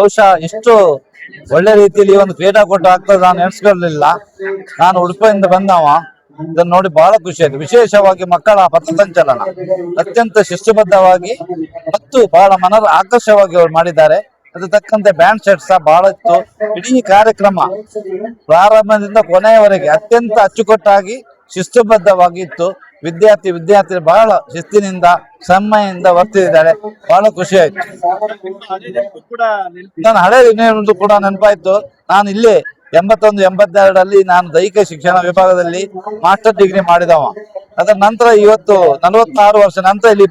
ಬಹುಶಃ ಇಷ್ಟು ಒಳ್ಳೆ ರೀತಿಯಲ್ಲಿ ಒಂದು ಕ್ರೀಡಾಕೂಟ ಆಗ್ತದೆ ನಾನು ಎಣಿಸ್ಕೊಳ್ಳಲಿಲ್ಲ. ನಾನು ಉಡುಪಿಯಿಂದ ಬಂದವ, ಇದನ್ನು ನೋಡಿ ಬಹಳ ಖುಷಿ ಆಯ್ತು. ವಿಶೇಷವಾಗಿ ಮಕ್ಕಳ ಪಥಸಂಚಲನ ಅತ್ಯಂತ ಶಿಸ್ತುಬದ್ಧವಾಗಿ ಮತ್ತು ಬಹಳ ಮನರ ಆಕರ್ಷವಾಗಿ ಅವರು ಮಾಡಿದ್ದಾರೆ. ಅದು ತಕ್ಕಂತೆ ಬ್ಯಾಂಡ್ ಸೆಟ್ ಸಹ ಬಹಳ ಇತ್ತು. ಇಡೀ ಕಾರ್ಯಕ್ರಮ ಪ್ರಾರಂಭದಿಂದ ಕೊನೆಯವರೆಗೆ ಅತ್ಯಂತ ಅಚ್ಚುಕಟ್ಟಾಗಿ ಶಿಸ್ತುಬದ್ಧವಾಗಿತ್ತು. ವಿದ್ಯಾರ್ಥಿ ಬಹಳ ಶಿಸ್ತಿನಿಂದ ಸಮ್ಮಯಿಂದ ವರ್ತಿಸಿದ್ದಾರೆ. ಬಹಳ ಖುಷಿ ಆಯ್ತು. ನಾನು ಹಳೆ ದಿನದ್ದು ಕೂಡ ನೆನಪಾಯ್ತು. ನಾನು ಇಲ್ಲಿ 81-82ರಲ್ಲಿ ನಾನು ದೈಹಿಕ ಶಿಕ್ಷಣ ವಿಭಾಗದಲ್ಲಿ ಮಾಸ್ಟರ್ ಡಿಗ್ರಿ ಮಾಡಿದವ. ಅದರ ನಂತರ ಇವತ್ತು 46 ವರ್ಷ ನಂತರ ಇಲ್ಲಿ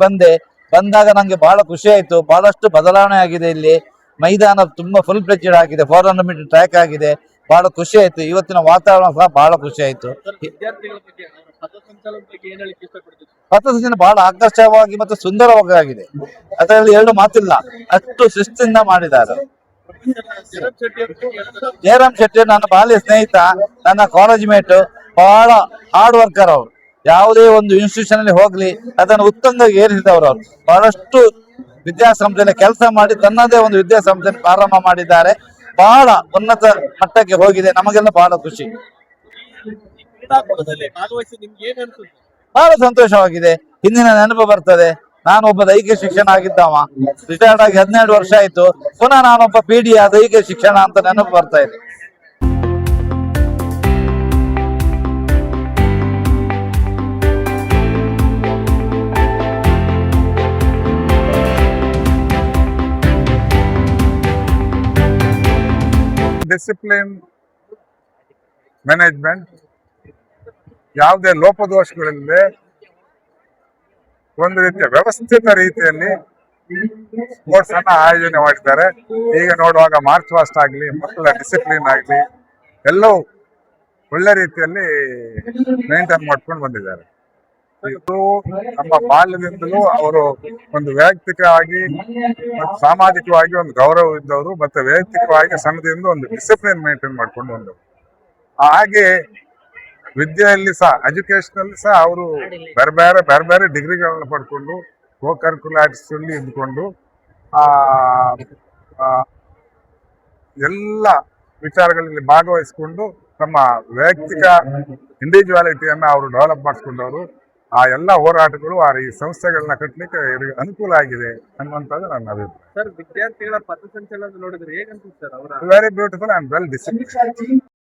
ಬಂದಾಗ ನಂಗೆ ಬಹಳ ಖುಷಿ ಆಯ್ತು. ಬಹಳಷ್ಟು ಬದಲಾವಣೆ ಆಗಿದೆ. ಇಲ್ಲಿ ಮೈದಾನ ತುಂಬಾ ಫುಲ್ ಫ್ಲೆಡ್ಜೆಡ್ ಆಗಿದೆ, 400 ಮೀಟರ್ ಟ್ರ್ಯಾಕ್ ಆಗಿದೆ. ಬಹಳ ಖುಷಿ ಆಯ್ತು. ಇವತ್ತಿನ ವಾತಾವರಣ ಸಹ ಬಹಳ ಖುಷಿ ಆಯ್ತು. ಪಥಸಂಚಲನ ಬಹಳ ಆಕರ್ಷಕವಾಗಿ ಮತ್ತು ಸುಂದರವಾಗಿ ಆಗಿದೆ. ಅದರಲ್ಲಿ ಎರಡು ಮಾತಿಲ್ಲ, ಅಷ್ಟು ಶಿಸ್ತಿಂದ ಮಾಡಿದ್ದಾರೆ. ಜಯರಾಮ್ ಶೆಟ್ಟಿ ನನ್ನ ಬಾಲ್ಯ ಸ್ನೇಹಿತ, ನನ್ನ ಕಾಲೇಜ್ ಮೇಟ್, ಬಹಳ ಹಾರ್ಡ್ ವರ್ಕರ್ ಅವರು. ಯಾವುದೇ ಒಂದು ಇನ್ಸ್ಟಿಟ್ಯೂಷನ್ ಅಲ್ಲಿ ಹೋಗ್ಲಿ ಅದನ್ನು ಉತ್ತಮವಾಗಿ ಏರಿಸಿದವರು. ಅವರು ಬಹಳಷ್ಟು ವಿದ್ಯಾಸಂಸ್ಥೆಯಲ್ಲಿ ಕೆಲಸ ಮಾಡಿ ತನ್ನದೇ ಒಂದು ವಿದ್ಯಾಸಂಸ್ಥೆ ಪ್ರಾರಂಭ ಮಾಡಿದ್ದಾರೆ. ಬಹಳ ಉನ್ನತ ಮಟ್ಟಕ್ಕೆ ಹೋಗಿದೆ. ನಮಗೆಲ್ಲ ಬಹಳ ಖುಷಿ, ಬಹಳ ಸಂತೋಷವಾಗಿದೆ. ಹಿಂದಿನ ನೆನಪು ಬರ್ತದೆ. ನಾನು ಒಬ್ಬ ದೈಹಿಕ ಶಿಕ್ಷಣ ಆಗಿದ್ದವ, ರಿಟೈರ್ಡ್ ಆಗಿ 12 ವರ್ಷ ಆಯ್ತು. ಪುನಃ ನಾನೊಬ್ಬ PD ದೈಹಿಕ ಶಿಕ್ಷಣ ಅಂತ ನೆನಪು ಬರ್ತಾ ಇದೆ. ಡಿಸಿಪ್ಲಿನ್ ಮ್ಯಾನೇಜ್ಮೆಂಟ್, ಯಾವುದೇ ಲೋಪದೋಷಗಳಿಲ್ಲದೆ ಒಂದು ರೀತಿಯ ವ್ಯವಸ್ಥಿತ ರೀತಿಯಲ್ಲಿ ಸ್ಪೋರ್ಟ್ಸ್ ಅನ್ನ ಆಯೋಜನೆ ಮಾಡಿದ್ದಾರೆ. ಈಗ ನೋಡುವಾಗ ಮಾರ್ಚ್ ಪಾಸ್ಟ್ ಆಗಲಿ, ಮಕ್ಕಳ ಡಿಸಿಪ್ಲಿನ್ ಆಗಲಿ, ಎಲ್ಲವೂ ಒಳ್ಳೆ ರೀತಿಯಲ್ಲಿ ಮೇಂಟೈನ್ ಮಾಡ್ಕೊಂಡು ಬಂದಿದ್ದಾರೆ. ಇದು ನಮ್ಮ ಬಾಲ್ಯದಿಂದಲೂ ಅವರು ಒಂದು ವೈಯಕ್ತಿಕವಾಗಿ ಮತ್ತು ಸಾಮಾಜಿಕವಾಗಿ ಒಂದು ಗೌರವ ಇದ್ದವರು, ಮತ್ತೆ ವೈಯಕ್ತಿಕವಾಗಿ ಸಣ್ಣದಿಂದ ಒಂದು ಡಿಸಿಪ್ಲಿನ್ ಮೇಂಟೈನ್ ಮಾಡ್ಕೊಂಡು ಬಂದವರು. ಹಾಗೆ ವಿದ್ಯೆಯಲ್ಲಿ ಸಹ, ಎಜುಕೇಶನ್ ಸಹ ಅವರು ಬೇರೆ ಬೇರೆ ಡಿಗ್ರಿಗಳನ್ನ ಪಡ್ಕೊಂಡು ಕೋ ಕರಿಕ್ಯುಲರ್ಸ್ ಅಲ್ಲಿ ಇದ್ಕೊಂಡು ಎಲ್ಲ ವಿಚಾರಗಳಲ್ಲಿ ಭಾಗವಹಿಸಿಕೊಂಡು ತಮ್ಮ ವೈಯಕ್ತಿಕ ಇಂಡಿವಿಜುವಾಲಿಟಿಯನ್ನ ಅವರು ಡೆವಲಪ್ ಮಾಡಿಸ್ಕೊಂಡವರು. ಆ ಎಲ್ಲ ಹೋರಾಟಗಳು ಈ ಸಂಸ್ಥೆಗಳನ್ನ ಕಟ್ಟಲಿಕ್ಕೆ ಅನುಕೂಲ ಆಗಿದೆ ಅನ್ನುವಂಥದ್ದು ನನ್ನ ಅಭಿಪ್ರಾಯ. ಸರ್, ವಿದ್ಯಾರ್ಥಿಗಳ ಪಥಸಂಚಲನ ನೋಡಿದ್ರೆ ಹೇಗನ್ಸುತ್ತೆ sir? Very beautiful and well discipline.